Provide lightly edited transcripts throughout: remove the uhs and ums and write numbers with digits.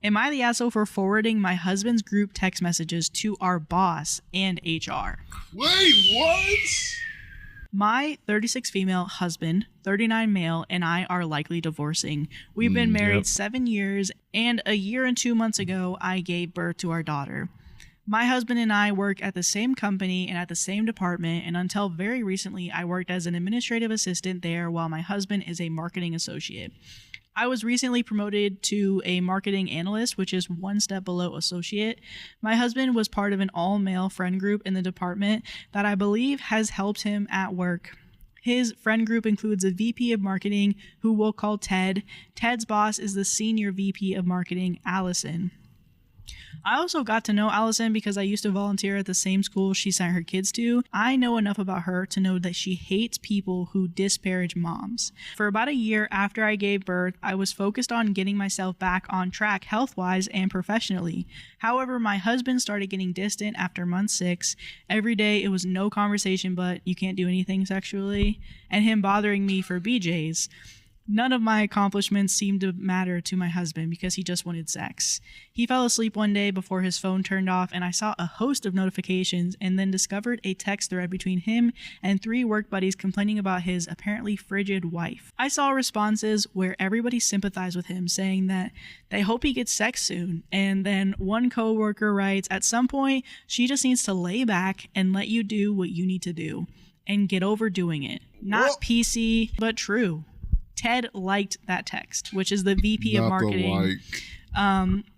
Am I the asshole for forwarding my husband's group text messages to our boss and HR? Wait, what? My 36 female husband, 39 male, and I are likely divorcing. We've been married 7 years, and a year and 2 months ago, I gave birth to our daughter. My husband and I work at the same company and at the same department, and until very recently, I worked as an administrative assistant there while my husband is a marketing associate. I was recently promoted to a marketing analyst, which is one step below associate. My husband was part of an all-male friend group in the department that I believe has helped him at work. His friend group includes a VP of marketing, who we'll call Ted. Ted's boss is the senior VP of marketing, Allison. I also got to know Allison because I used to volunteer at the same school she sent her kids to. I know enough about her to know that she hates people who disparage moms. For about a year after I gave birth, I was focused on getting myself back on track health-wise and professionally. However, my husband started getting distant after month 6. Every day it was no conversation but you can't do anything sexually, and him bothering me for BJs. None of my accomplishments seemed to matter to my husband because he just wanted sex. He fell asleep one day before his phone turned off, and I saw a host of notifications and then discovered a text thread between him and 3 work buddies complaining about his apparently frigid wife. I saw responses where everybody sympathized with him, saying that they hope he gets sex soon, and then one coworker writes, "At some point, she just needs to lay back and let you do what you need to do and get over doing it." Not PC, but true. Ted liked that text, which is the VP of marketing.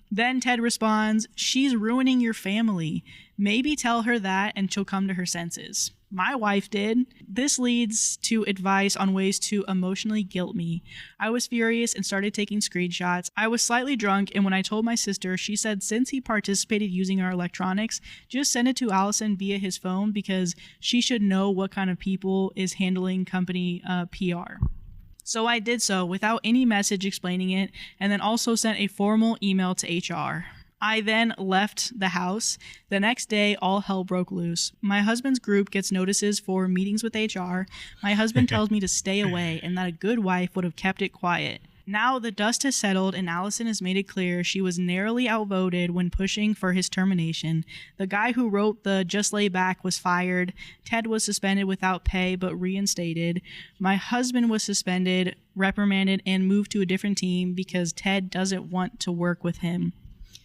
Then Ted responds, "She's ruining your family. Maybe tell her that and she'll come to her senses." My wife did. This leads to advice on ways to emotionally guilt me. I was furious and started taking screenshots. I was slightly drunk, and when I told my sister, she said since he participated using our electronics, just send it to Allison via his phone because she should know what kind of people is handling company PR. So I did so without any message explaining it, and then also sent a formal email to HR. I then left the house. The next day, all hell broke loose. My husband's group gets notices for meetings with HR. My husband tells me to stay away and that a good wife would have kept it quiet. Now the dust has settled and Allison has made it clear she was narrowly outvoted when pushing for his termination. The guy who wrote the "just lay back" was fired. Ted was suspended without pay but reinstated. My husband was suspended, reprimanded, and moved to a different team because Ted doesn't want to work with him.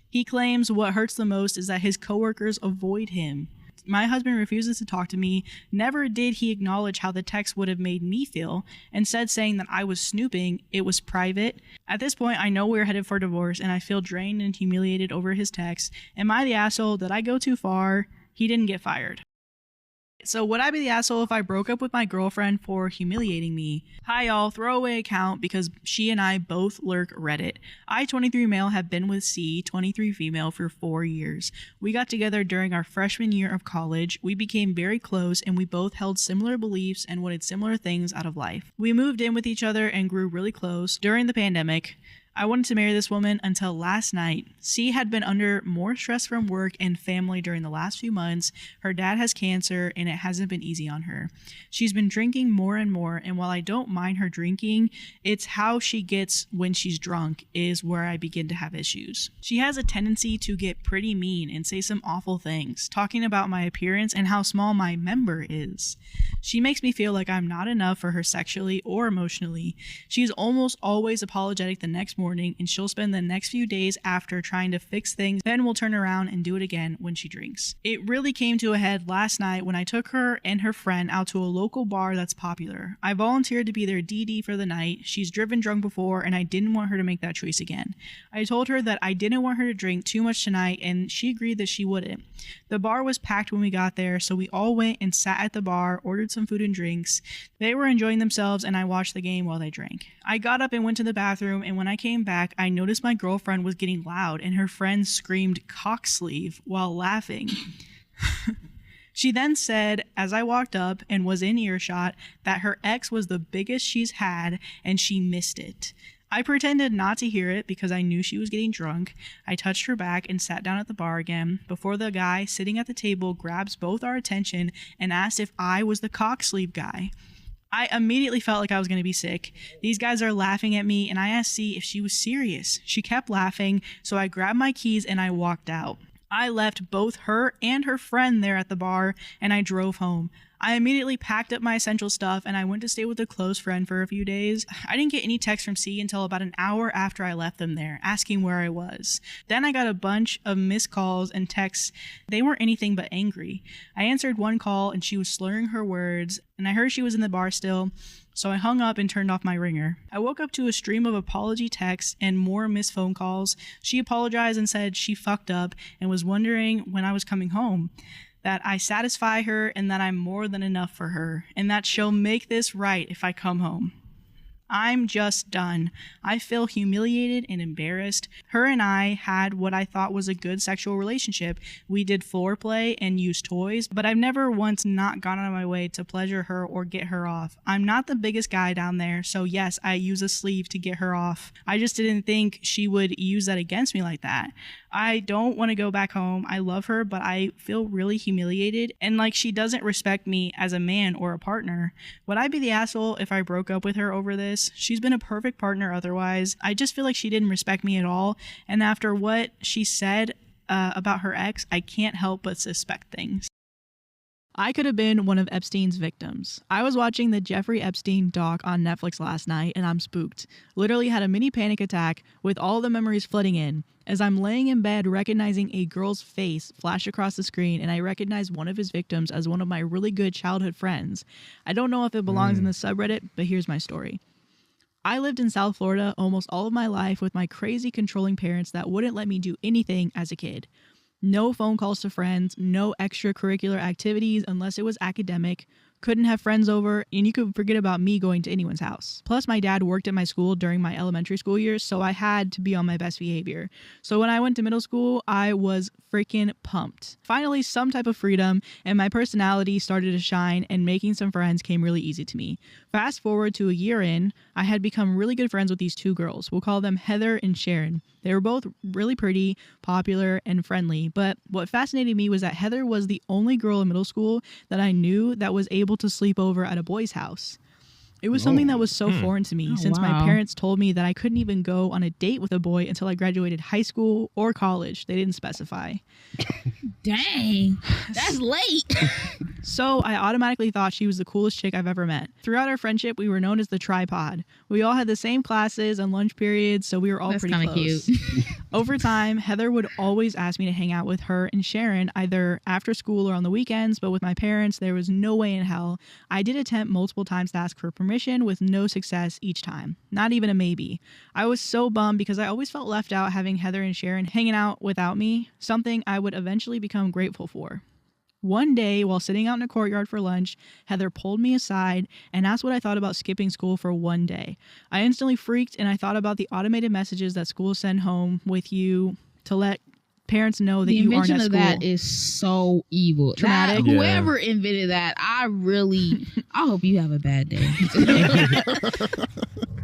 He claims what hurts the most is that his coworkers avoid him. My husband refuses to talk to me. Never did he acknowledge how the text would have made me feel, instead saying that I was snooping. It was private. At this point, I know we're headed for divorce, and I feel drained and humiliated over his text. Am I the asshole? Did I go too far? He didn't get fired. So would I be the asshole if I broke up with my girlfriend for humiliating me? Hi y'all, throwaway account because she and I both lurk Reddit. I, 23 male, have been with C, 23 female, for 4 years. We got together during our freshman year of college. We became very close and we both held similar beliefs and wanted similar things out of life. We moved in with each other and grew really close during the pandemic. I wanted to marry this woman until last night. C had been under more stress from work and family during the last few months. Her dad has cancer and it hasn't been easy on her. She's been drinking more and more, and while I don't mind her drinking, it's how she gets when she's drunk is where I begin to have issues. She has a tendency to get pretty mean and say some awful things, talking about my appearance and how small my member is. She makes me feel like I'm not enough for her sexually or emotionally. She's almost always apologetic the next morning, and she'll spend the next few days after trying to fix things, then we'll turn around and do it again when she drinks. It really came to a head last night when I took her and her friend out to a local bar that's popular. I volunteered to be their DD for the night. She's driven drunk before, and I didn't want her to make that choice again. I told her that I didn't want her to drink too much tonight, and she agreed that she wouldn't. The bar was packed when we got there, so we all went and sat at the bar, ordered some food and drinks. They were enjoying themselves, and I watched the game while they drank. I got up and went to the bathroom, and when I came back, I noticed my girlfriend was getting loud, and her friend screamed "cock sleeve" while laughing. She then said, as I walked up and was in earshot, that her ex was the biggest she's had, and she missed it. I pretended not to hear it because I knew she was getting drunk. I touched her back and sat down at the bar again before the guy sitting at the table grabs both our attention and asked if I was the cock sleeve guy. I immediately felt like I was going to be sick. These guys are laughing at me, and I asked C if she was serious. She kept laughing, so I grabbed my keys and I walked out. I left both her and her friend there at the bar, and I drove home. I immediately packed up my essential stuff and I went to stay with a close friend for a few days. I didn't get any text from C until about an hour after I left them there, asking where I was. Then I got a bunch of missed calls and texts. They weren't anything but angry. I answered one call and she was slurring her words, and I heard she was in the bar still, so I hung up and turned off my ringer. I woke up to a stream of apology texts and more missed phone calls. She apologized and said she fucked up and was wondering when I was coming home, that I satisfy her and that I'm more than enough for her, and that she'll make this right if I come home. I'm just done. I feel humiliated and embarrassed. Her and I had what I thought was a good sexual relationship. We did foreplay and used toys, but I've never once not gone out of my way to pleasure her or get her off. I'm not the biggest guy down there, so yes, I use a sleeve to get her off. I just didn't think she would use that against me like that. I don't want to go back home. I love her, but I feel really humiliated and like she doesn't respect me as a man or a partner. Would I be the asshole if I broke up with her over this? She's been a perfect partner otherwise. I just feel like she didn't respect me at all. And after what she said about her ex, I can't help but suspect things. I could have been one of Epstein's victims. I was watching the Jeffrey Epstein doc on Netflix last night and I'm spooked. Literally had a mini panic attack with all the memories flooding in. As I'm laying in bed recognizing a girl's face flash across the screen, and I recognize one of his victims as one of my really good childhood friends. I don't know if it belongs in the subreddit, but here's my story. I lived in South Florida almost all of my life with my crazy controlling parents that wouldn't let me do anything as a kid. No phone calls to friends, no extracurricular activities unless it was academic, couldn't have friends over, and you could forget about me going to anyone's house. Plus, my dad worked at my school during my elementary school years, so I had to be on my best behavior. So when I went to middle school, I was freaking pumped. Finally, some type of freedom, and my personality started to shine, and making some friends came really easy to me. Fast forward to a year in, I had become really good friends with these two girls. We'll call them Heather and Sharon. They were both really pretty, popular, and friendly, but what fascinated me was that Heather was the only girl in middle school that I knew that was able to sleep over at a boy's house. It was something that was so foreign to me since my parents told me that I couldn't even go on a date with a boy until I graduated high school or college. They didn't specify. Dang, that's late. So I automatically thought she was the coolest chick I've ever met. Throughout our friendship, we were known as the tripod. We all had the same classes and lunch periods, so we were all pretty close. Cute. Over time, Heather would always ask me to hang out with her and Sharon either after school or on the weekends, but with my parents, there was no way in hell. I did attempt multiple times to ask for permission with no success each time. Not even a maybe. I was so bummed because I always felt left out having Heather and Sharon hanging out without me, something I would eventually become grateful for. One day, while sitting out in a courtyard for lunch, Heather pulled me aside and asked what I thought about skipping school for one day. I instantly freaked and I thought about the automated messages that schools send home with you to let parents know that you aren't at school. The invention of that is so evil. Traumatic. Whoever invented that, I hope you have a bad day.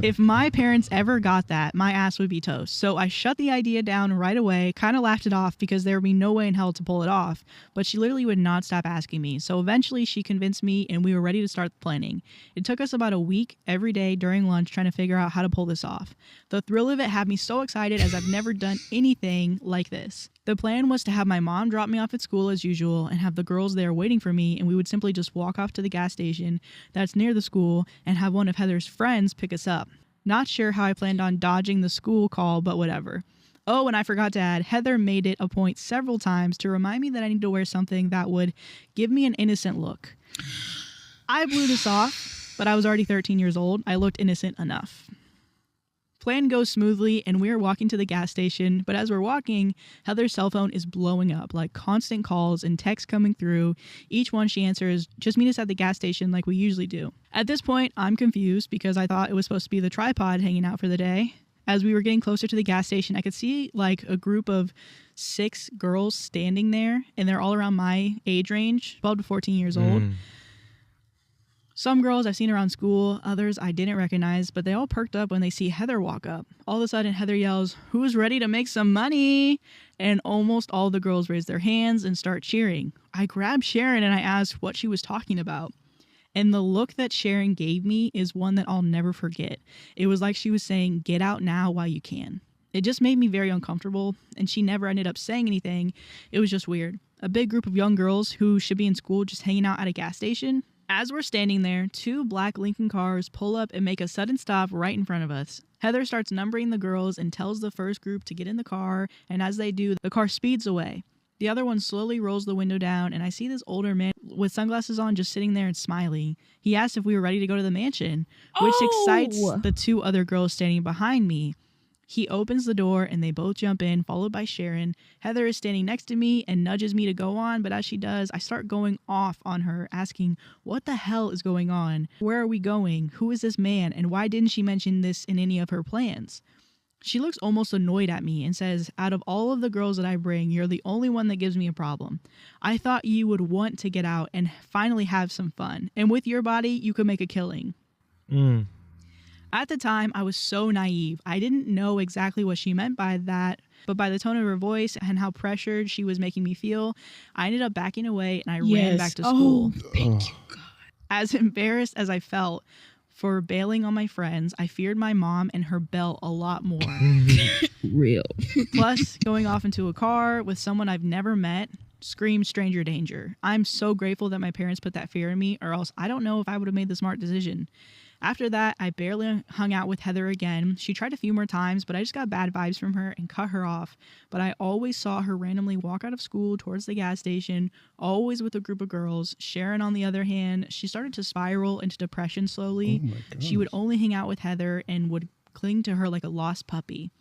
If my parents ever got that, my ass would be toast. So I shut the idea down right away, kind of laughed it off because there would be no way in hell to pull it off. But she literally would not stop asking me. So eventually she convinced me and we were ready to start planning. It took us about a week every day during lunch trying to figure out how to pull this off. The thrill of it had me so excited as I've never done anything like this. The plan was to have my mom drop me off at school as usual and have the girls there waiting for me, and we would simply just walk off to the gas station that's near the school and have one of Heather's friends pick us up. Not sure how I planned on dodging the school call, but whatever. Oh, and I forgot to add, Heather made it a point several times to remind me that I need to wear something that would give me an innocent look. I blew this off, but I was already 13 years old. I looked innocent enough. Plan goes smoothly and we are walking to the gas station, but as we're walking, Heather's cell phone is blowing up, like constant calls and texts coming through. Each one she answers, just meet us at the gas station like we usually do. At this point, I'm confused because I thought it was supposed to be the tripod hanging out for the day. As we were getting closer to the gas station, I could see like a group of 6 girls standing there, and they're all around my age range, 12 to 14 years old. Some girls I've seen around school, others I didn't recognize, but they all perked up when they see Heather walk up. All of a sudden, Heather yells, "Who's ready to make some money?" And almost all the girls raise their hands and start cheering. I grabbed Sharon and I asked what she was talking about. And the look that Sharon gave me is one that I'll never forget. It was like she was saying, get out now while you can. It just made me very uncomfortable, and she never ended up saying anything. It was just weird. A big group of young girls who should be in school just hanging out at a gas station. As we're standing there, 2 black Lincoln cars pull up and make a sudden stop right in front of us. Heather starts numbering the girls and tells the first group to get in the car, and as they do, the car speeds away. The other one slowly rolls the window down, and I see this older man with sunglasses on just sitting there and smiling. He asked if we were ready to go to the mansion, which excites the 2 other girls standing behind me. He opens the door, and they both jump in, followed by Sharon. Heather is standing next to me and nudges me to go on, but as she does, I start going off on her, asking, what the hell is going on? Where are we going? Who is this man? And why didn't she mention this in any of her plans? She looks almost annoyed at me and says, out of all of the girls that I bring, you're the only one that gives me a problem. I thought you would want to get out and finally have some fun. And with your body, you could make a killing. At the time, I was so naive. I didn't know exactly what she meant by that, but by the tone of her voice and how pressured she was making me feel, I ended up backing away and I ran back to school. Thank you, God. As embarrassed as I felt for bailing on my friends, I feared my mom and her belt a lot more. Real. Plus, going off into a car with someone I've never met screams stranger danger. I'm so grateful that my parents put that fear in me, or else I don't know if I would have made the smart decision. After that, I barely hung out with Heather again. She tried a few more times, but I just got bad vibes from her and cut her off. But I always saw her randomly walk out of school towards the gas station, always with a group of girls. Sharon, on the other hand, she started to spiral into depression slowly. She would only hang out with Heather and would cling to her like a lost puppy.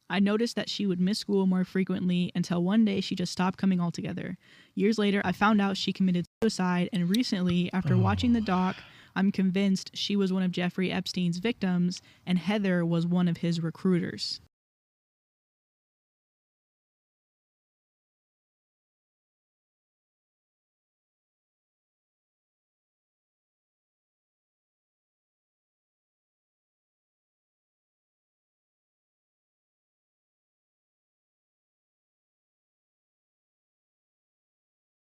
I noticed that she would miss school more frequently until one day she just stopped coming altogether. Years later, I found out she committed suicide, and recently, after watching the doc, I'm convinced she was one of Jeffrey Epstein's victims and Heather was one of his recruiters.